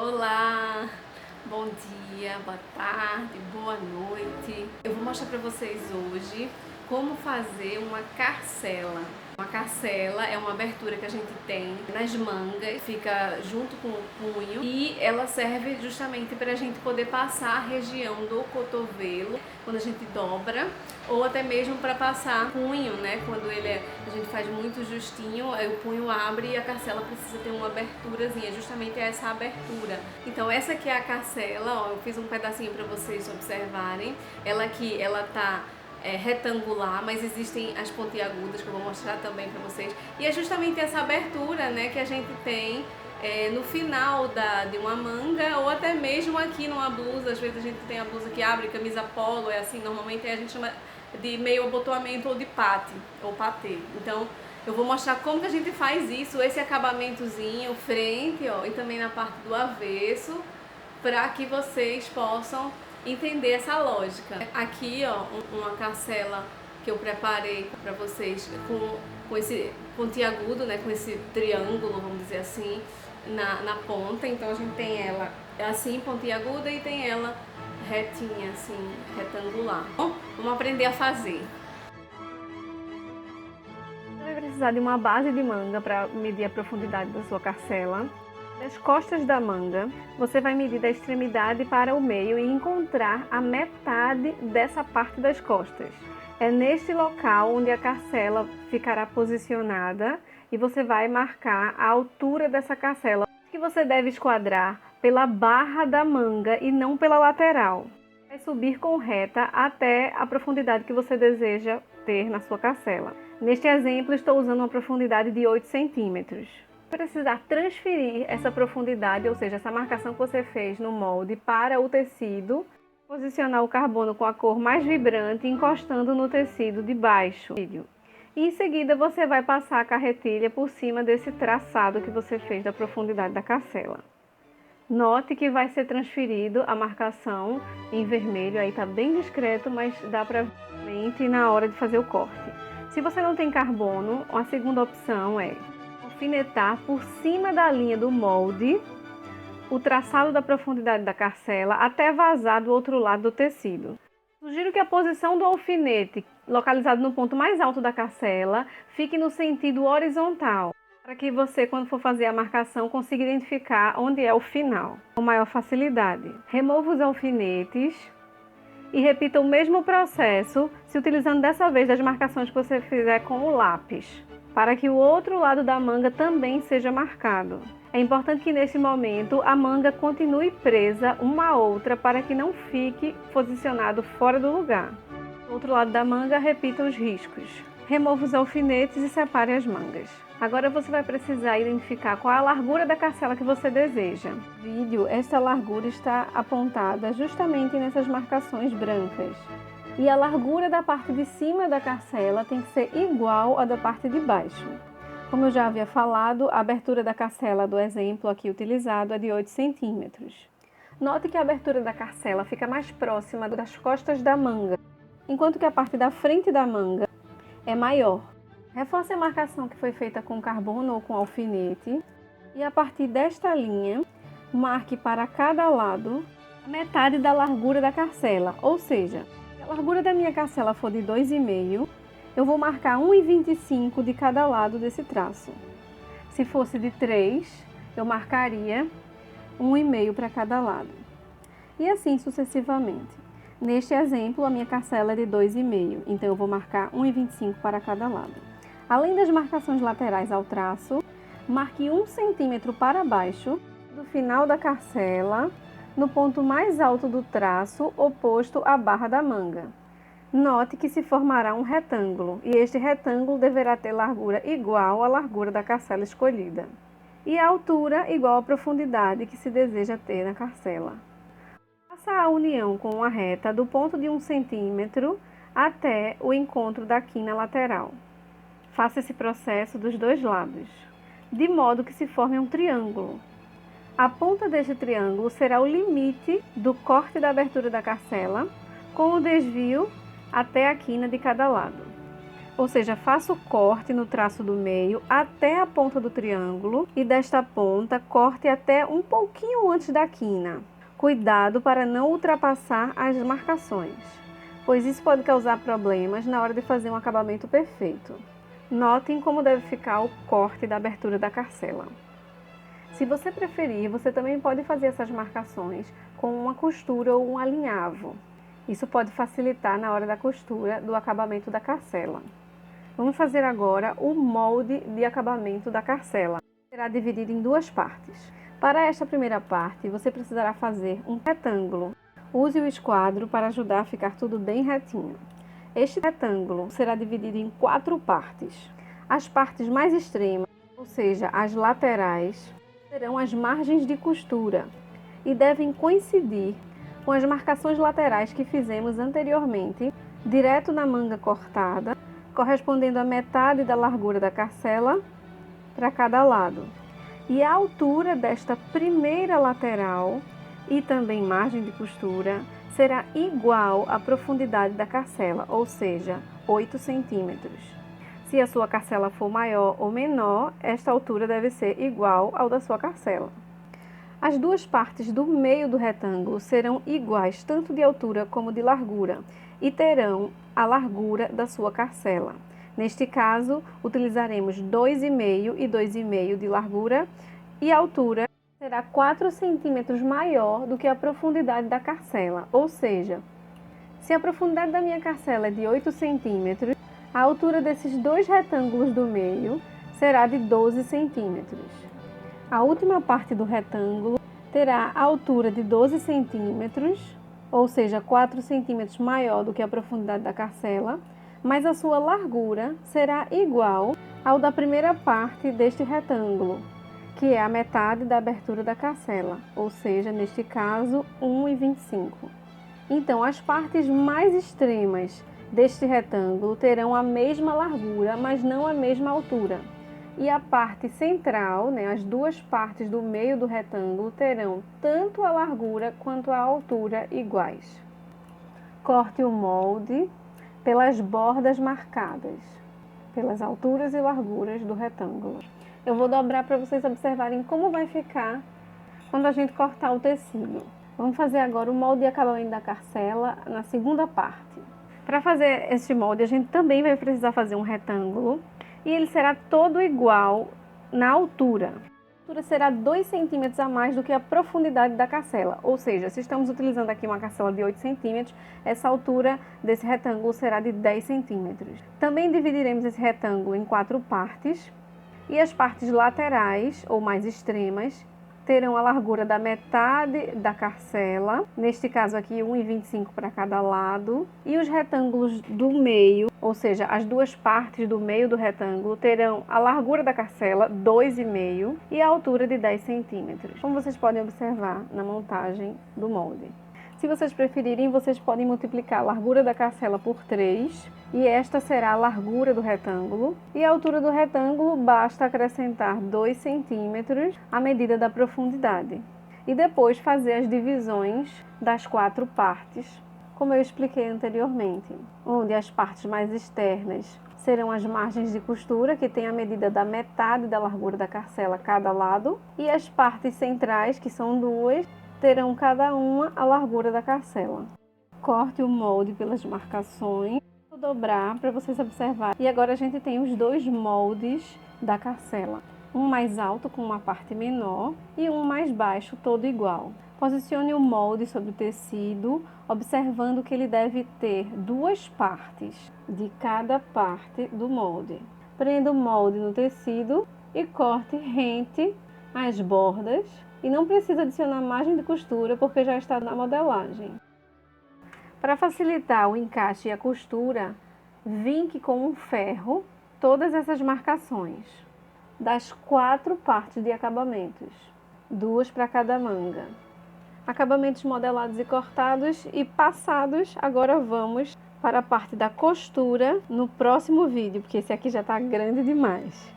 Olá, bom dia, boa tarde, boa noite. Eu vou mostrar para vocês hoje como fazer uma carcela. Uma carcela é uma abertura que a gente tem nas mangas, fica junto com o punho e ela serve justamente para a gente poder passar a região do cotovelo quando a gente dobra, ou até mesmo para passar punho, né? Quando a gente faz muito justinho, aí o punho abre e a carcela precisa ter uma aberturazinha, justamente essa abertura. Então essa aqui é a carcela, ó, eu fiz um pedacinho para vocês observarem. Ela aqui, ela tá retangular, mas existem as pontiagudas que eu vou mostrar também para vocês. E é justamente essa abertura, né, que a gente tem no final de uma manga, ou até mesmo aqui numa blusa. Às vezes a gente tem a blusa que abre, camisa polo, é assim, normalmente a gente chama de meio abotoamento ou de pate, ou patê. Então eu vou mostrar como que a gente faz isso, esse acabamentozinho frente, ó, e também na parte do avesso, para que vocês possam entender essa lógica. Aqui, ó, uma carcela que eu preparei para vocês com esse pontiagudo, né, com esse triângulo, vamos dizer assim, na ponta. Então a gente tem ela assim, pontiaguda, e tem ela retinha, assim, retangular. Bom, vamos aprender a fazer. Você vai precisar de uma base de manga para medir a profundidade da sua carcela. Das costas da manga, você vai medir da extremidade para o meio e encontrar a metade dessa parte das costas. É neste local onde a carcela ficará posicionada e você vai marcar a altura dessa carcela, que você deve esquadrar pela barra da manga e não pela lateral. Vai subir com reta até a profundidade que você deseja ter na sua carcela. Neste exemplo, estou usando uma profundidade de 8 centímetros. Precisar transferir essa profundidade, ou seja, essa marcação que você fez no molde, para o tecido, posicionar o carbono com a cor mais vibrante, encostando no tecido de baixo. E em seguida você vai passar a carretilha por cima desse traçado que você fez da profundidade da carcela. Note que vai ser transferido a marcação em vermelho, aí tá bem discreto, mas dá para ver na hora de fazer o corte. Se você não tem carbono, a segunda opção é alfinetar por cima da linha do molde o traçado da profundidade da carcela até vazar do outro lado do tecido. Sugiro que a posição do alfinete, localizado no ponto mais alto da carcela, fique no sentido horizontal, para que você, quando for fazer a marcação, consiga identificar onde é o final com maior facilidade. Remova os alfinetes e repita o mesmo processo, se utilizando dessa vez das marcações que você fizer com o lápis, para que o outro lado da manga também seja marcado. É importante que nesse momento a manga continue presa uma à outra para que não fique posicionado fora do lugar. Do outro lado da manga, repita os riscos. Remova os alfinetes e separe as mangas. Agora você vai precisar identificar qual é a largura da carcela que você deseja. No vídeo, essa largura está apontada justamente nessas marcações brancas. E a largura da parte de cima da carcela tem que ser igual à da parte de baixo. Como eu já havia falado, a abertura da carcela do exemplo aqui utilizado é de 8 centímetros. Note que a abertura da carcela fica mais próxima das costas da manga, enquanto que a parte da frente da manga é maior. Reforce a marcação que foi feita com carbono ou com alfinete e a partir desta linha, marque para cada lado a metade da largura da carcela, ou seja, se a largura da minha carcela for de 2,5, eu vou marcar 1,25 de cada lado desse traço. Se fosse de 3, eu marcaria 1,5 para cada lado. E assim sucessivamente. Neste exemplo, a minha carcela é de 2,5, então eu vou marcar 1,25 para cada lado. Além das marcações laterais ao traço, marque 1 centímetro para baixo do final da carcela, no ponto mais alto do traço, oposto à barra da manga. Note que se formará um retângulo, e este retângulo deverá ter largura igual à largura da carcela escolhida, e a altura igual à profundidade que se deseja ter na carcela. Faça a união com uma reta do ponto de 1 centímetro até o encontro da quina lateral. Faça esse processo dos dois lados, de modo que se forme um triângulo. A ponta deste triângulo será o limite do corte da abertura da carcela, com o desvio até a quina de cada lado. Ou seja, faça o corte no traço do meio até a ponta do triângulo e desta ponta corte até um pouquinho antes da quina. Cuidado para não ultrapassar as marcações, pois isso pode causar problemas na hora de fazer um acabamento perfeito. Notem como deve ficar o corte da abertura da carcela. Se você preferir, você também pode fazer essas marcações com uma costura ou um alinhavo. Isso pode facilitar na hora da costura do acabamento da carcela. Vamos fazer agora o molde de acabamento da carcela. Será dividido em duas partes. Para esta primeira parte, você precisará fazer um retângulo. Use o esquadro para ajudar a ficar tudo bem retinho. Este retângulo será dividido em 4 partes. As partes mais extremas, ou seja, as laterais, serão as margens de costura e devem coincidir com as marcações laterais que fizemos anteriormente, direto na manga cortada, correspondendo à metade da largura da carcela para cada lado. E a altura desta primeira lateral e também margem de costura será igual à profundidade da carcela, ou seja, 8 centímetros. Se a sua carcela for maior ou menor, esta altura deve ser igual ao da sua carcela. As duas partes do meio do retângulo serão iguais tanto de altura como de largura e terão a largura da sua carcela. Neste caso, utilizaremos 2,5 e 2,5 de largura e a altura será 4 centímetros maior do que a profundidade da carcela, ou seja, se a profundidade da minha carcela é de 8 centímetros, a altura desses dois retângulos do meio será de 12 centímetros. A última parte do retângulo terá a altura de 12 centímetros, ou seja, 4 centímetros maior do que a profundidade da carcela, mas a sua largura será igual ao da primeira parte deste retângulo, que é a metade da abertura da carcela, ou seja, neste caso, 1,25. Então, as partes mais extremas deste retângulo terão a mesma largura, mas não a mesma altura. E a parte central, as duas partes do meio do retângulo, terão tanto a largura quanto a altura iguais. Corte o molde pelas bordas marcadas, pelas alturas e larguras do retângulo. Eu vou dobrar para vocês observarem como vai ficar quando a gente cortar o tecido. Vamos fazer agora o molde de acabamento da carcela na segunda parte. Para fazer este molde, a gente também vai precisar fazer um retângulo e ele será todo igual na altura. A altura será 2 centímetros a mais do que a profundidade da carcela, ou seja, se estamos utilizando aqui uma carcela de 8 centímetros, essa altura desse retângulo será de 10 centímetros. Também dividiremos esse retângulo em 4 partes e as partes laterais, ou mais extremas, terão a largura da metade da carcela, neste caso aqui 1,25 para cada lado, e os retângulos do meio, ou seja, as duas partes do meio do retângulo, terão a largura da carcela, 2,5, e a altura de 10 centímetros, como vocês podem observar na montagem do molde. Se vocês preferirem, vocês podem multiplicar a largura da carcela por 3, e esta será a largura do retângulo. E a altura do retângulo basta acrescentar 2 centímetros à medida da profundidade. E depois fazer as divisões das 4 partes, como eu expliquei anteriormente, onde as partes mais externas serão as margens de costura, que tem a medida da metade da largura da carcela a cada lado, e as partes centrais, que são 2, terão cada uma a largura da carcela. Corte o molde pelas marcações, vou dobrar para vocês observarem. E agora a gente tem os dois moldes da carcela, um mais alto com uma parte menor e um mais baixo, todo igual. Posicione o molde sobre o tecido, observando que ele deve ter 2 partes de cada parte do molde. Prenda o molde no tecido e corte rente as bordas. E não precisa adicionar margem de costura porque já está na modelagem. Para facilitar o encaixe e a costura, vinque com um ferro todas essas marcações das 4 partes de acabamentos, 2 para cada manga. Acabamentos modelados e cortados e passados, agora vamos para a parte da costura no próximo vídeo, porque esse aqui já está grande demais.